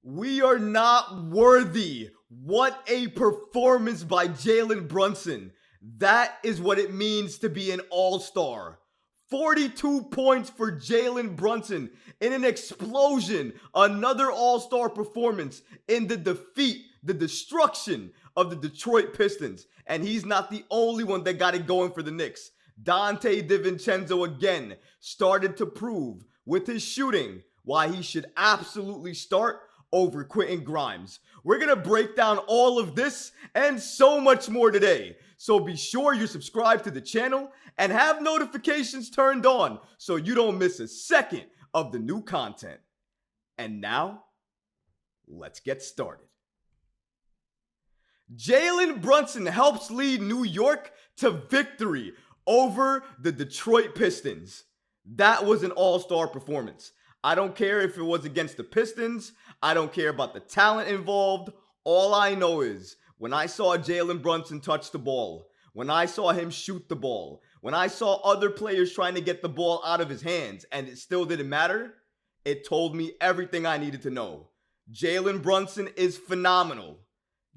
We are not worthy. What a performance by Jalen Brunson. That is what it means to be an all-star. 42 points for Jalen Brunson in an explosion. Another all-star performance in the defeat, the destruction of the Detroit Pistons. And he's not the only one that got it going for the Knicks. Donte DiVincenzo again started to prove with his shooting why he should absolutely start over Quentin Grimes. We're going to break down all of this and so much more today. So be sure you subscribe to the channel and have notifications turned on so you don't miss a second of the new content. And now, let's get started. Jalen Brunson helps lead New York to victory over the Detroit Pistons. That was an all-star performance. I don't care if it was against the Pistons. I don't care about the talent involved. All I know is when I saw Jalen Brunson touch the ball, when I saw him shoot the ball, when I saw other players trying to get the ball out of his hands and it still didn't matter, it told me everything I needed to know. Jalen Brunson is phenomenal.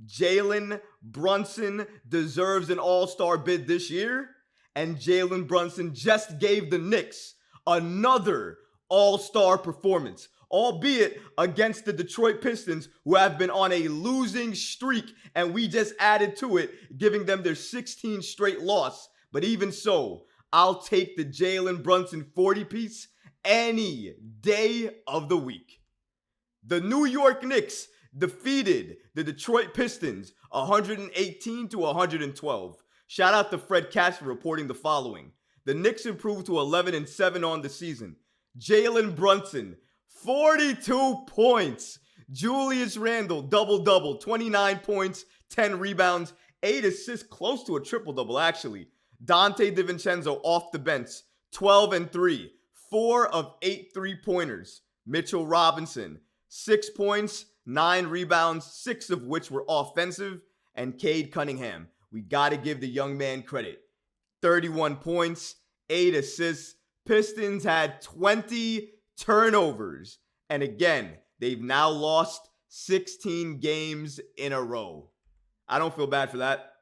Jalen Brunson deserves an all-star bid this year, and Jalen Brunson just gave the Knicks another all-star performance, albeit against the Detroit Pistons, who have been on a losing streak, and we just added to it, giving them their 16th straight loss. But even so, I'll take the Jalen Brunson 40-piece any day of the week. The New York Knicks defeated the Detroit Pistons 118-112. Shout out to Fred Katz for reporting the following. The Knicks improved to 11-7 on the season. Jalen Brunson, 42 points. Julius Randle, double-double, 29 points, 10 rebounds, 8 assists, close to a triple-double actually. Donte DiVincenzo off the bench, 12-3, 4 of 8 three-pointers. Mitchell Robinson, 6 points, 9 rebounds, 6 of which were offensive. And Cade Cunningham, we got to give the young man credit. 31 points, 8 assists. Pistons had 20 turnovers. And again, they've now lost 16 games in a row. I don't feel bad for that.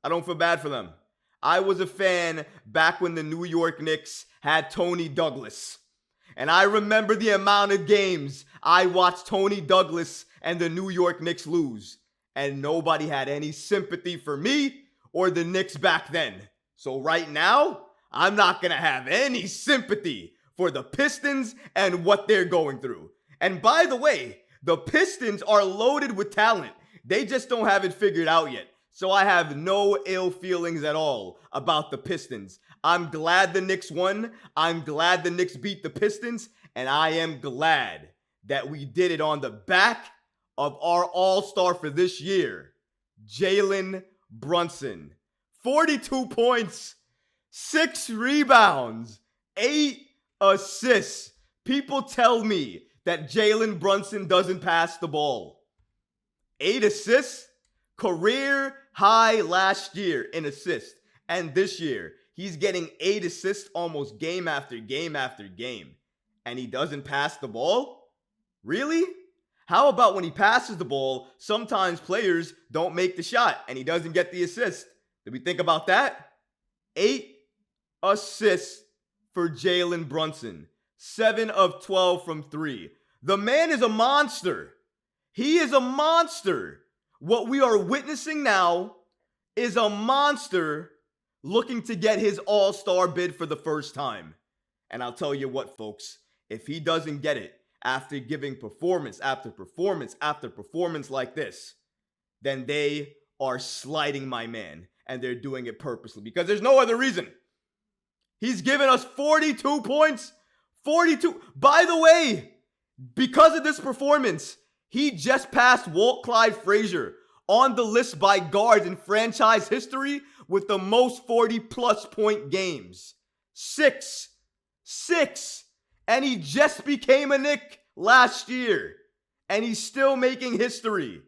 I don't feel bad for them. I was a fan back when the New York Knicks had Tony Douglas. And I remember the amount of games I watched Tony Douglas and the New York Knicks lose. And nobody had any sympathy for me or the Knicks back then. So right now, I'm not going to have any sympathy for the Pistons and what they're going through. And by the way, the Pistons are loaded with talent. They just don't have it figured out yet. So I have no ill feelings at all about the Pistons. I'm glad the Knicks won. I'm glad the Knicks beat the Pistons. And I am glad that we did it on the back of our all-star for this year, Jalen Brunson. 42 points. 6 rebounds, 8 assists. People tell me that Jalen Brunson doesn't pass the ball. 8 assists, career high last year in assists. And this year, he's getting 8 assists almost game after game after game. And he doesn't pass the ball? Really? How about when he passes the ball, sometimes players don't make the shot and he doesn't get the assist? Did we think about that? 8 assists for Jalen Brunson. 7 of 12 from 3. The man is a monster. He is a monster. What we are witnessing now is a monster looking to get his all-star bid for the first time. And I'll tell you what, folks, if he doesn't get it after giving performance after performance after performance like this, then they are slighting my man. And they're doing it purposely because there's no other reason. He's given us 42 points. 42. By the way, because of this performance, he just passed Walt Clyde Frazier on the list by guards in franchise history with the most 40-plus point games. 6. And he just became a Knick last year. And he's still making history.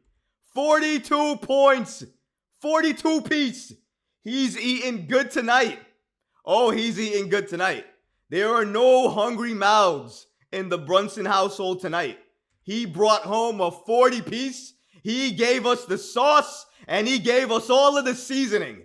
42 points. 42 piece. He's eating good tonight. Oh, he's eating good tonight. There are no hungry mouths in the Brunson household tonight. He brought home a 40-piece. He gave us the sauce, and he gave us all of the seasoning.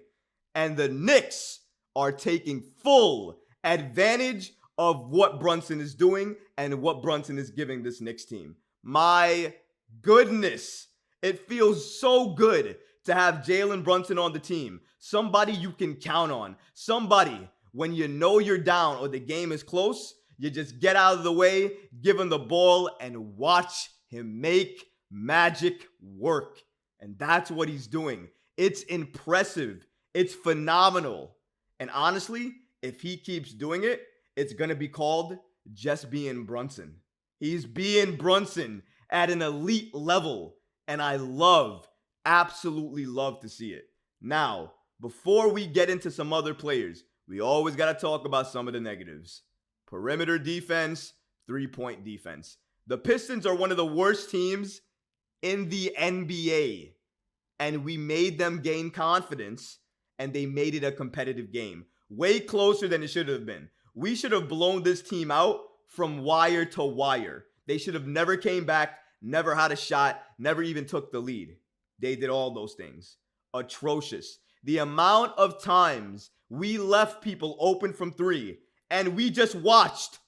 And the Knicks are taking full advantage of what Brunson is doing and what Brunson is giving this Knicks team. My goodness. It feels so good to have Jalen Brunson on the team. Somebody you can count on. Somebody, when you know you're down or the game is close, you just get out of the way, give him the ball, and watch him make magic work. And that's what he's doing. It's impressive. It's phenomenal. And honestly, if he keeps doing it, it's going to be called just being Brunson. He's being Brunson at an elite level. And I absolutely love to see it. Now, before we get into some other players, we always got to talk about some of the negatives. Perimeter defense, three-point defense. The Pistons are one of the worst teams in the NBA. And we made them gain confidence, and they made it a competitive game. Way closer than it should have been. We should have blown this team out from wire to wire. They should have never came back, never had a shot, never even took the lead. They did all those things. Atrocious. The amount of times we left people open from three, and we just watched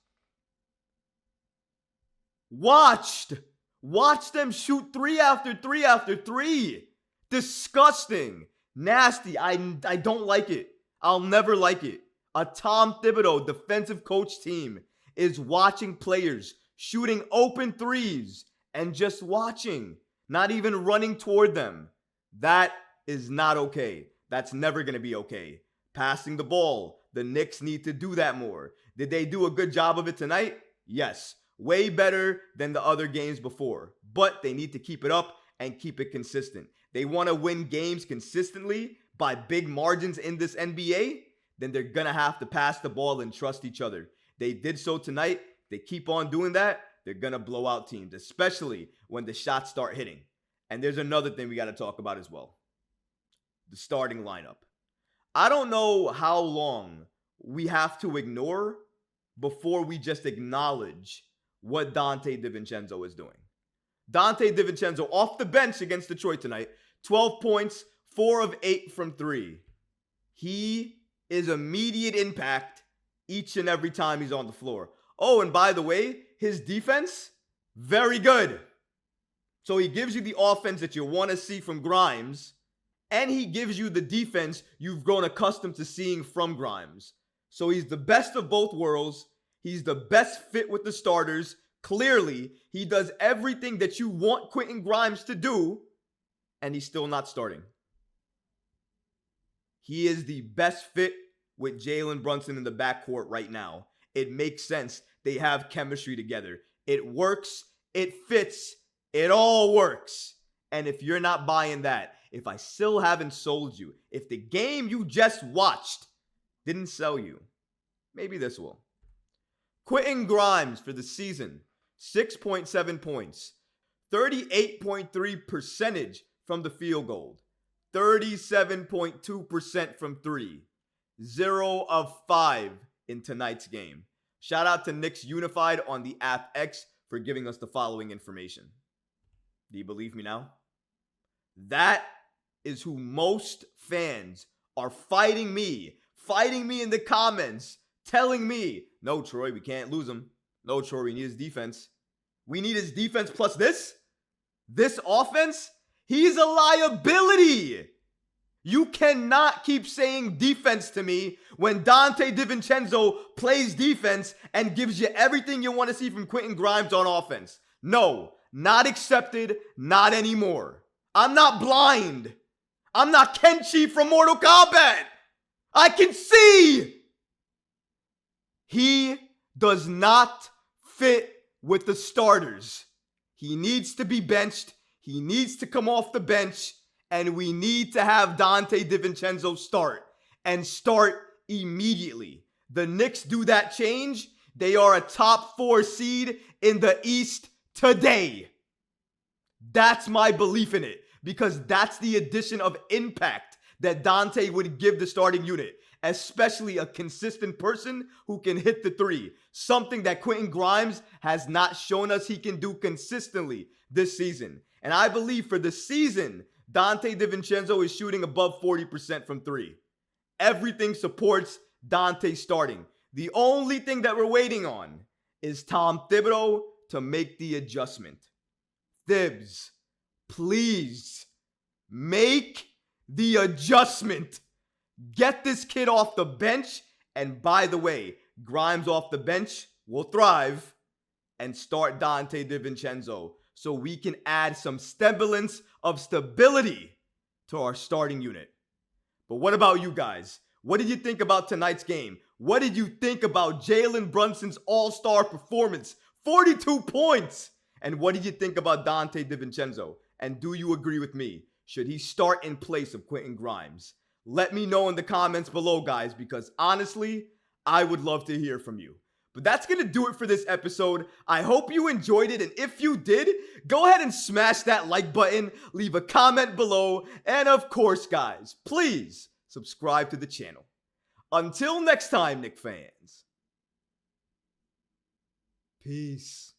them shoot three after three after three. Disgusting. Nasty. I don't like it. I'll never like it. A Tom Thibodeau defensive coach team is watching players shooting open threes and just watching, not even running toward them. That is not okay. That's never going to be okay. Passing the ball. The Knicks need to do that more. Did they do a good job of it tonight? Yes. Way better than the other games before. But they need to keep it up and keep it consistent. They want to win games consistently by big margins in this NBA, then they're going to have to pass the ball and trust each other. They did so tonight. They keep on doing that. They're going to blow out teams, especially when the shots start hitting. And there's another thing we got to talk about as well. The starting lineup. I don't know how long we have to ignore before we just acknowledge what Donte DiVincenzo is doing. Donte DiVincenzo off the bench against Detroit tonight. 12 points, 4 of 8 from 3. He is immediate impact each and every time he's on the floor. Oh, and by the way, his defense, very good. So he gives you the offense that you want to see from Grimes, and he gives you the defense you've grown accustomed to seeing from Grimes. So he's the best of both worlds. He's the best fit with the starters. Clearly, he does everything that you want Quentin Grimes to do, and he's still not starting. He is the best fit with Jalen Brunson in the backcourt right now. It makes sense. They have chemistry together. It works. It fits. It all works. And if you're not buying that, if I still haven't sold you, if the game you just watched didn't sell you, maybe this will. Quentin Grimes for the season, 6.7 points, 38.3% from the field goal, 37.2% from 3, 0 of 5 in tonight's game. Shout out to Knicks Unified on the app X for giving us the following information. Do you believe me now? That is who most fans are fighting me in the comments, telling me, no, Troy, we can't lose him. No, Troy, we need his defense. We need his defense plus this offense. He's a liability. You cannot keep saying defense to me when Donte DiVincenzo plays defense and gives you everything you want to see from Quentin Grimes on offense. No, not accepted, not anymore. I'm not blind. I'm not Kenshi from Mortal Kombat. I can see. He does not fit with the starters. He needs to be benched. He needs to come off the bench. And we need to have Donte DiVincenzo start. And start immediately. The Knicks do that change. They are a top 4 seed in the East today. That's my belief in it. Because that's the addition of impact that Donte would give the starting unit. especially a consistent person who can hit the three, something that Quentin Grimes has not shown us he can do consistently this season. And I believe for the season, Donte DiVincenzo is shooting above 40% from three. Everything supports Donte starting. The only thing that we're waiting on is Tom Thibodeau to make the adjustment. Thibs, please make the adjustment. Get this kid off the bench. And by the way, Grimes off the bench will thrive, and start Donte DiVincenzo so we can add some semblance of stability to our starting unit. But what about you guys? What did you think about tonight's game? What did you think about Jalen Brunson's all-star performance? 42 points! And what did you think about Donte DiVincenzo? And do you agree with me? Should he start in place of Quentin Grimes? Let me know in the comments below, guys, because honestly, I would love to hear from you. But that's going to do it for this episode. I hope you enjoyed it, and if you did, go ahead and smash that like button, leave a comment below, and of course, guys, please subscribe to the channel. Until next time, Knicks fans. Peace.